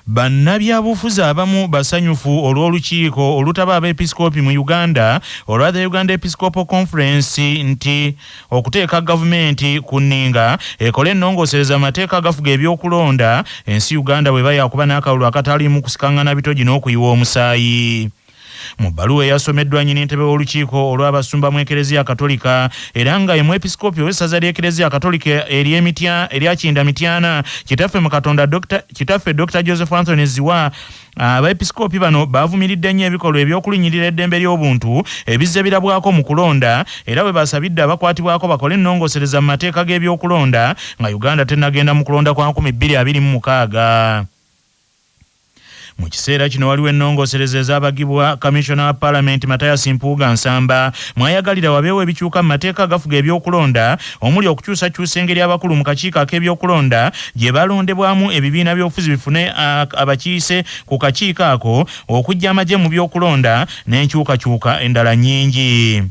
Bannabyabufuzi abamu basanyufu olw'olukiiko olutaba abeepisikoopi mu Uganda olwa the Uganda Episcopal Conference nti okuteeka gavumenti ku nninga ekole ennongoosereza amateeka agafuga ebyokulonda ensi Uganda bwe yakuba n'akalulu akataliimu kusikangana bitogi n'okuyiwa omusaayi. Mu bbaluwa eyasomeddwa nnyini ntebe w'olukiiko olw'abasumba mu Ekereziya Katolika era nga ye mwepisikoopi w'essaza ly'Ekereziya Katolika erya Kinda-Mityana kitaffe Dr. Joseph Anthony Ziwa. Abeepisikoopi bano baavumiridde nnyo ebikolwa eby'okulinnyirira eddembe ly'obuntu ebizze birabwako mu kulonda era bwe basabidde abakwatibwako bakole ennongoosereza mu mateeka g'ebyokulonda nga Uganda tennagenda mu kulonda kwa 2026. Mu kiseera kino waliwo ennongoosereza ezabagibwa Commissioner wa Parliament Mathias Mpuuga Nsamba mwayagalira wabeewo ebikyuka mu mateeka agafuga ebyokulonda omuli okukyusakyusa engeri abakulu mu kakiiko ak'ebyokulonda gye balondebwamu ebibiina by'obufuzi bifune abakiise ku kakiiko ako okujja amagye mu byokulonda n'enkyukakyuka endala nnyingi.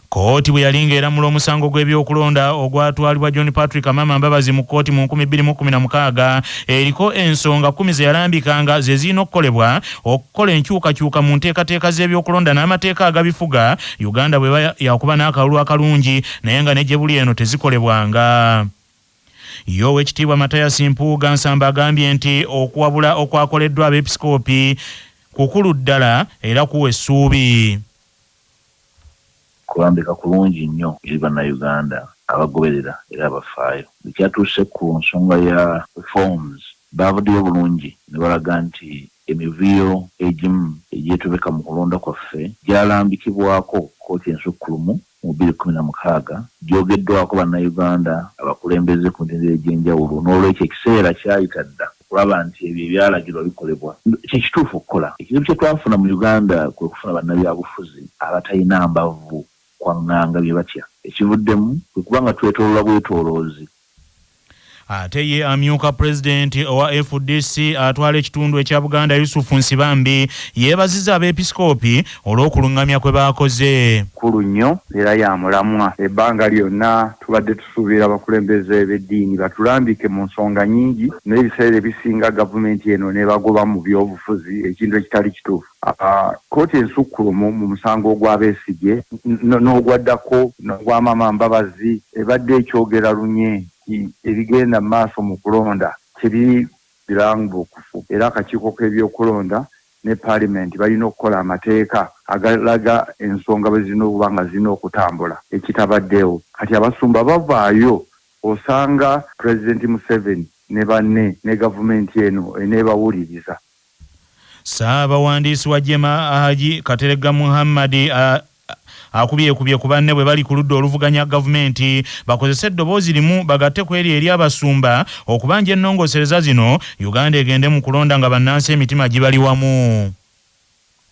Kooti bwe yalinga eramula omusango gw'ebyokulonda ogwatwalibwa John Patrick Amama Mbabazi mu kooti mu 2016 eriko ensonga 10 ze yalambikanga ze zirina okukolebwa okukola enkyukakyuka mu nteekateeka z'ebyokulonda n'amateeka agabifuga Uganda bwe yakuba n'akalulu akalungi naye nga ne gye buli eno tezikolebwanga. Yo wekitiibwa Mathias Mpuuga Nsamba agambye nti okuwabula okwakoleddwa abeepisikoopi kukulu ddala era kuwa essuubi. Kulambika kulungi nnyo eri bannayuganda abagoberera era abafaayo. Ekyatuuse ku nsonga ya reforms baavuddeyo bulungi ne balaga nti emivuyo egimu egyetobeka mu kulonda kwaffe gyalambikibwako kooti ensukkulumu mu 2016 gyogeddwako bannayuganda abakulembeze ku ntendera egy'enjawulo n'olwekyo ekiseera kyayita dda okulaba nti ebyo ebyalagirwa bikolebwa. Kyekituufu okukola. Ekizibu kye twafuna mu Uganda kwe kufuna bannabyabufuzi abatalina mbavu kwanganga bye batya. Ekivuddemu kwe kubanga twetoolola bwetooloozi. Ate ye amyuka president owa FDC atwala ekitundu ekya Buganda Yusufu Nsibambi yeebazizza abeepisikoopi olw'okulungamya kwe baakoze. Kulu nnyo era ya mulamwa. Ebbanga lyonna tubadde tusuubira abakulembeze b'eddiini batulambike mu nsonga nnyingi n'ebiseera ebisinga gavumenti eno n'ebagoba mu by'obufuzi ekintu ekitali kituufu. Kooti ensukkulumu mu musango ogw'abeesigye n'ogwaddako n'ogwa Maama Mbabazi ebadde ekyogera lunye ebigenda mu maaso mu kulonda tebiri biranguukufu era akakiiko k'ebyokulonda ne Parliament balina okukola amateeka agalaga ensonga bwe zirina okuba nga zirina okutambula ekitabaddewo. Kati abasumba bavaayo osanga President Museveni ne banne ne gavumenti eno eneebawuliriza. Ssaabawandiisi wa Jema Haji Katerega Muhammad akubye ku banne bwe bali ku ludda oluvuganya gavumenti bakozese eddoboozi limu bagatte ku eri abasumba okubanja ennongoosereza zino Uganda egende mu kulonda nga bannansi emitima gibali wamu.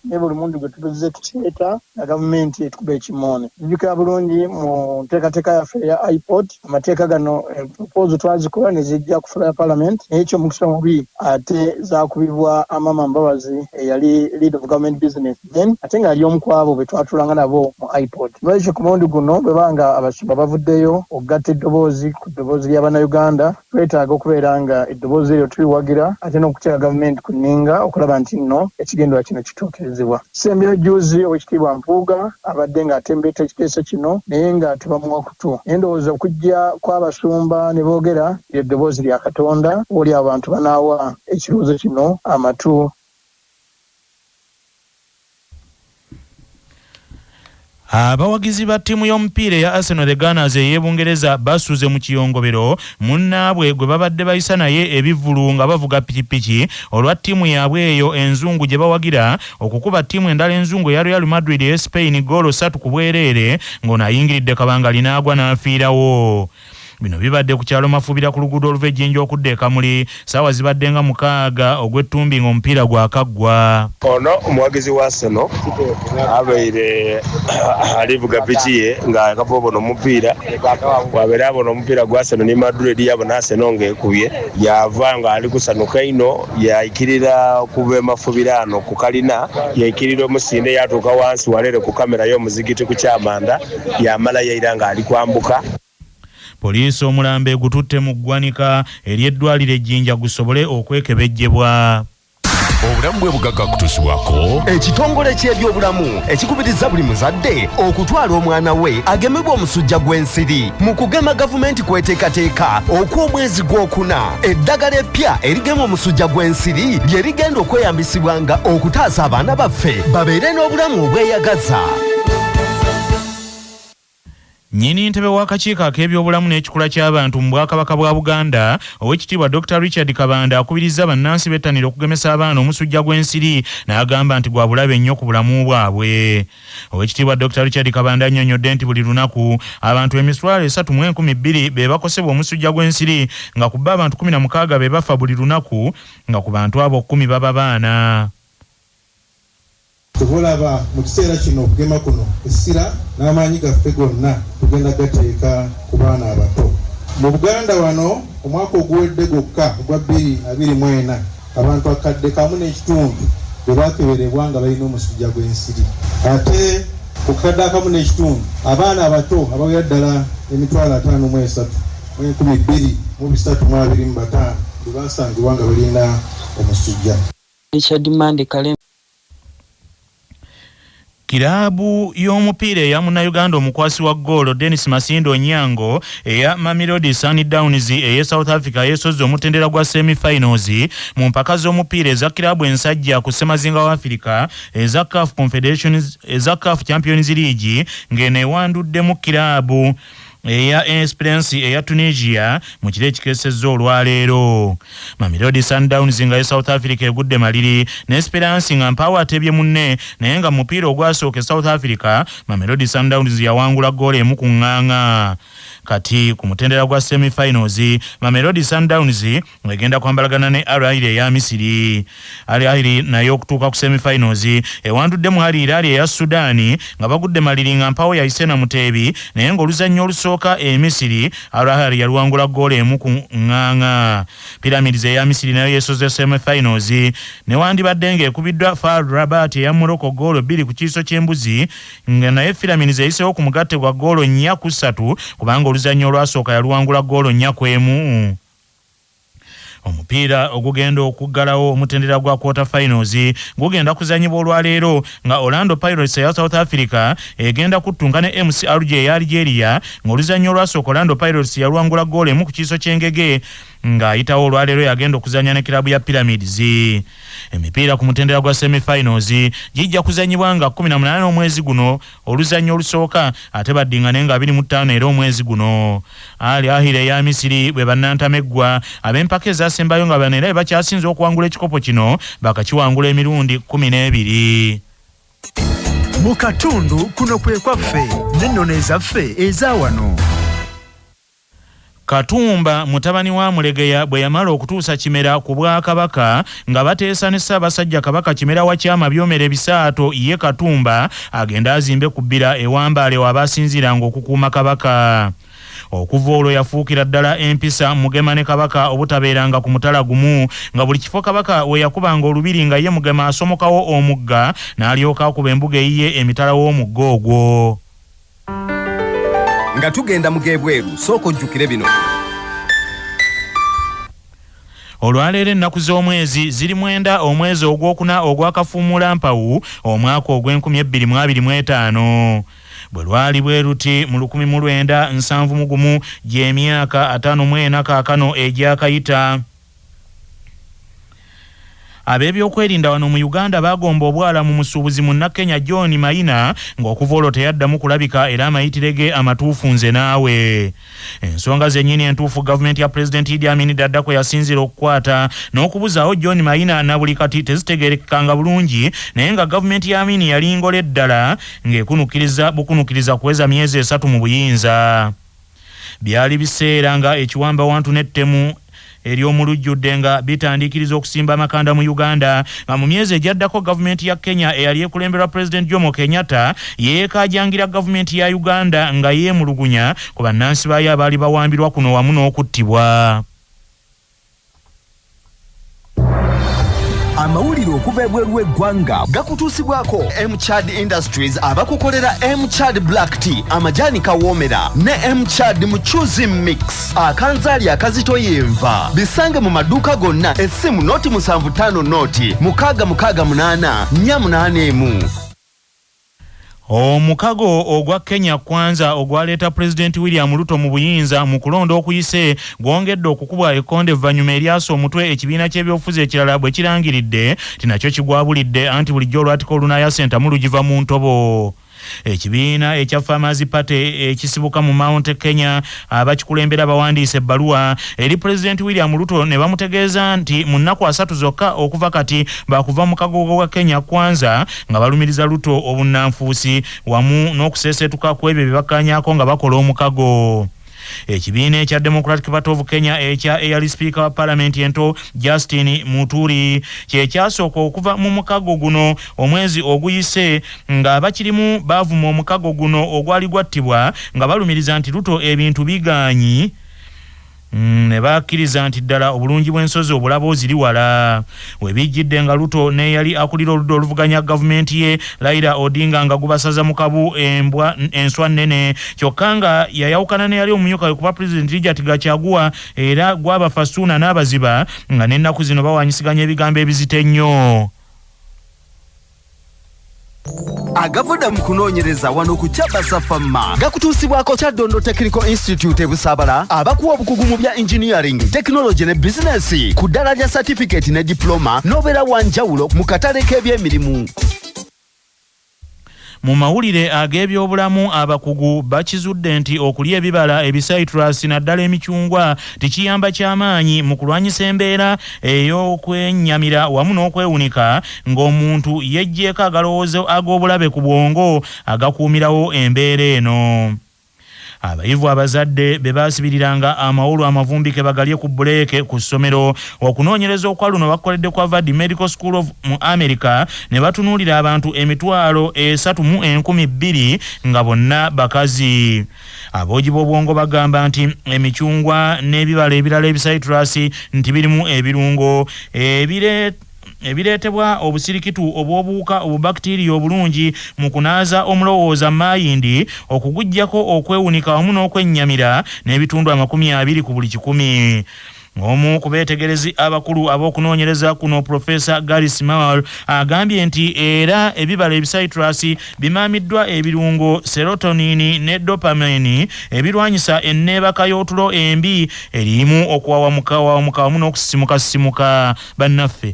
Ne buli mundu gwe tugezze tukyeta na gavumenti etukuba ekimoone. Jjukira bulungi mu nteekateeka yaffe ya IPOD amateeka gano proposal twazikola ne zijja kufula ya Parliament n'ekyo mukisa mubi ate zaakubibwa Maama Mbabazi eyali lead of government business then ate nga yali omu ku abo be twatulanga nabo mu IPOD. Lwekyo ku mulundi guno bwe banga abasumba bavuddeyo okugatta eddoboozi ku ddoboozi lya bannayuganda twetaaga okubeera nga eddoboozi eryo tuliwagira ate n'okuteeka gavumenti ku nninga okulaba nti nno ekigendwa kino kituukiriza. Sembyo juzi owekitiibwa Mpuuga abadde ng'atembeeta ekiteeso kino naye nga tebamuwa kutu. Endowooza okujja kw'abasumba ne boogera eddoboozi lya Katonda oli abantu banaawa ekirowoozo kino amatu. Abawagizi ba ttiimu y'omupiira eya Arsenal the Gunners ey'Ebungereza basuze mu kiyongobero munnaabwe gwe babadde bayisa naye ebivvulu nga bavuga pikipiki olwa ttiimu yaabwe eyo enzungu gye bawagira okukuba ttiimu endala enzungu eya Real Madrid e Spain goolo 3 ku bwereere ng'ono ayingiridde kabanga linaagwa n'afiirawo. Bino bibadde ku kyalo Mafubira ku luguudo oluva ejjinja okudda e Kamuli ssaawa zibadde nga 6 ogw'ettumbi ng'omupiira gwakaggwa. Ono omuwagizi wa Arsenal abaire alivuga piki ye ng'akabobo n'omupiira wabeera abona omupiira gwa Arsenal ne Madrid yabona Arsenal ng'ekubye yava nga ali kusanuka ino yayikirira kuba Mafubira ano ku kalina yayikirira omusinde yatuuka wansi walere ku kamera y'omuzigiti ku Kyamanda yamala yayira ng'ali kwambuka. Poliisi omulambe gututte mu ggwanika ery'eddwaliro ejjinja gusobole okwekebejjebwa. Obulamu bwe bugagga kutuusibwako ekitongole ky'ebyobulamu ekikubiriza buli muzadde okutwala omwana we agemebwa omusujja gw'ensiri. Mu kugema gavumenti kweteekateeka okw'omwezi gw'okuna eddagala eppya erigema omusujja gw'ensiri lye rigenda okweyambisibwanga okutaasa abaana baffe babeere n'obulamu obweyagaza. Nnyini ntebe w'akakiiko ak'ebyobulamu n'ekikula ky'abantu mu Bwakabaka bwa Buganda Oweekitiibwa Dr. Richard Kabanda akubiriza bannansi bettanira okugemesa abaana omusujja gw'ensiri n'agamba nti gwa bulabe nnyo ku bulamu bwabwe. Oweekitiibwa Dr. Richard Kabanda annyonnyodde nti buli lunaku abantu emitwalo 3,200 be bakosebwa omusujja gw'ensiri nga ku bo abantu 16 be bafa buli lunaku nga ku bantu abo 10 baba baana. Tubulaba mu kiseera kino okugema kuno essira n'amaanyi gaffe gonna tugenda gateeka ku baana abato. Mu Buganda wano omwaka oguwedde gwokka ogwa 2024 abantu akadde kamu n'ekitundu be baakeberebwa nga balina omusujja gw'ensiri. Ate ku kadde akamu n'ekitundu abaana abato abawera ddala emitwalo 53 mu 2025 be baasangibwa nga balina omusujja. Richard Mande Kale Kiraabu y'omupiira eya Munnayuganda omukwasi wa ggoolo Dennis Masindo Onyango eya Mamelodi Sundowns eya South Africa yeesozze omutendera gwa semi-finals mu mpaka z'omupiira eza kiraabu ensajja ku ssemazinga wa Africa eza CAF Champions League ng'eno ewanduddemu kiraabu eya Esperance eya Tunisia mu kire ekikesezza olwaleero. Mamelodi Sundowns nga South Africa egudde maliri ne Esperance nga mpawo atebye munne naye nga mupiira ogwasooka South Africa Mamelodi Sundowns yawangula ggoolo emu ku ŋŋaŋa. Kati ku mutendera gwa semi-finals Mamelodi Sundowns egenda kwambalagana ne Al Ahly eya Misiri. Al Ahly nayo okutuuka ku semi-finals ewanduddemu Al Hilal eya Sudan nga bagudde maliri nga mpawo yayise na Muteebi naye ng'oluzannya olusooka Misiri Al Ahly yaluwangula ggoolo emu ku ŋŋaŋa. Pyramids eya Misiri nayo yeesozze semi-finals newandibadde ng'ekubiddwa FAR Rabat eya Morocco ggoolo 2 ku kiiso ky'embuzi nga naye Pyramids eyiseewo ku mugatte gwa ggoolo 4-3 kubanga oluzannya olwasooka yaluwangula ggoolo 4-1. Omupiira ogugenda okuggalawo omutendera gwa quarter finals gugenda kuzanyibwa olwaleero nga Orlando Pirates eya South Africa egenda kuttunka ne MC Alger eya Algeria ng'oluzannya olwasooka Orlando Pirates yaluwangula ggoolo emu ku kiiso ky'engege nga ayitawo olwaleero yagenda okuzannya ne kirabu ya Pyramids. Emipiira ku mutendera gwa semi-finals gijja kuzanyibwa nga 18 omwezi guno oluzannya olusooka ate baddingane nga 25 era omwezi guno. Al Ahly eya Misiri bwe bannantameggwa ab'empaka ezaasembayo nga bano era bakyasinze okuwangula ekikopo kino bakakiwangula emirundi 12. Mu katundu kuno kwe kwaffe n'ennono ezaffe ezaawano. Katumba mutabani wa Mulegeya bwe yamala okutuusa Kimera ku Bwakabaka nga bateesa ne Ssaabasajja Kabaka Kimera wa kyama byomere bisaato ye Katumba agenda azimbe ku bbira ewambaale w'abasinziranga okukuuma Kabaka. Okuva olwo yafuukira ddala empisa Mugema ne Kabaka obutabeeranga ku mutala gumu nga buli kifo Kabaka we yakubanga olubiri nga ye Mugema asomokawo omugga n'alyoka akuba embuga eyiye emitala w'omugga ogwo. Nga tugenda mu gebweru sooka ojjukire bino. Olwaleero ennaku z'omwezi ziri 9 omwezi ogwokuna ogwakafuumula mpawu omwaka ogw'2025. Bwe lwali bwe luti mu 1971 gy'emyaka 54 kaakano egyakayita. Ab'ebyokwerinda wano mu Uganda bagomba obwala mu musuubuzi Munnakenya John Maina ng'okuva olwo teyaddamu kulabika era amayitire ge amatuufu nze naawe. Ensonga zennyini entuufu gavumenti ya Pulezidenti Idi Amin Dada kwe yasinzira okukwata n'okubuzaawo John Maina na buli kati tezitegeerekanga bulungi naye nga gavumenti ya Amin yali ngole ddala ng'ekunukiriza kuweza myezi 3 mu buyinza. Byali biseera nga ekiwamba wantu n'ettemu ery'omulujjudde nga bitandikiriza okusimba amakanda mu Uganda nga mu myezi egyaddako gavumenti ya Kenya eyali ekulemberwa President Jomo Kenyatta yeekaajangira gavumenti ya Uganda nga yeemulugunya ku bannansi baayo abaali bawambirwa kuno wamu n'okuttibwa. amawulire okuva ebweru w'eggwanga gakutuusibwako mchad industries abakukolera mchad black tea amajani kawoomera ne mchad muchuzi mix akanzaali akazitoyenva bisange mu maduuka gonna essimu noti 75 noti 668 481. Omukago ogwa Kenya Kwanza ogwaleeta President William Ruto mu buyinza mu kulonda okuyise gwongedde okukubwa ekkonde vanyuma eryaso omutwe ekibiina ky'ebyobufuzi ekirala bwe kirangiridde tinakyo kigwabulidde anti bulijjo olwatiko olunaya senta mu lugiva mu ntobo. Ekibiina ekya Farmers Party ekisibuka mu Mount Kenya abakikulembera bawandiise ebbaluwa eri President William Ruto ne bamutegeeza nti mu nnaku 3 zokka okuva kati bakuva mu kagogo wa Kenya Kwanza nga balumiriza Ruto obunnanfuusi wamu n'okuseesetuka kw'ebyo bye bakkaanyaako nga bakola omukago. Ekibiina ekya Democratic Party of Kenya ekya eyali Speaker wa Parliament ento Justin Muturi kyekyasooka okuva mu mukago guno omwezi oguyise nga bakirimu baavuma omukago guno ogwali gwattibwa nga balumiriza nti Ruto ebintu bigaanyi ne bakkiriza nti ddala obulungi bw'ensozi obulaba oziri wala. Webijjidde nga Ruto ne yali akulira oludda oluvuganya gavumenti ye Raila Odinga nga gubasaza mu kabu enswa nnene kyokka nga yayawukana ne yali omumyuka we kuba President Rigathi Gachagua era gw'abafasuna n'abaziba nga n'ennaku zino bawanyisiganya ebigambo ebizita ennyo. Agavuda mu kunoonyereza wano ku Kyabasa Famma gakutuusibwako Kyaddondo Technical Institute Busabala abakuwa obukugu mu bya engineering, technology ne business ku ddala lya certificate ne diploma n'obeera wa njawulo mu katale k'ebyemirimu. Mu mawulire ag'ebyobulamu abakugu bakizudde nti okulya ebibala ebisitrus naddala emicungwa tikiyamba ky'amaanyi mu kulwanyisa embeera ey'okwennyamira wamu n'okwewunika ng'omuntu yejjeeko agalowoozo ag'obulabe ku bwongo agakuumirawo embeera eno. Abayivu abazadde be baasibiriranga amawulu amavumbike bagalye ku buleeke ku ssomero okunoonyereza okwa luno bakoledde ku Harvard Medical School of mu America ne batunuulira abantu 3,200 nga bonna bakazi. Aboogi b'obwongo bagamba nti emicungwa n'ebibala ebirala ebisitrus nti birimu ebirungo ebireetebwa obusirikitu obw'obuwuka obubakitiriya obulungi mu kunaaza omulowooza mayindi okugujjako okwewunika wamu n'okwennyamira n'ebitundu 20 ku buli 100. Omu ku beetegerezi abakulu ab'okunoonyereza kuno Professor Gary Small agambye nti era ebibala ebisitrus bimaamiddwa ebirungo serotonin ne dopamine ebirwanyisa enneebaka y'otulo embi erimu okuwawamuka wamu n'okusisimuka bannaffe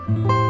Thank you.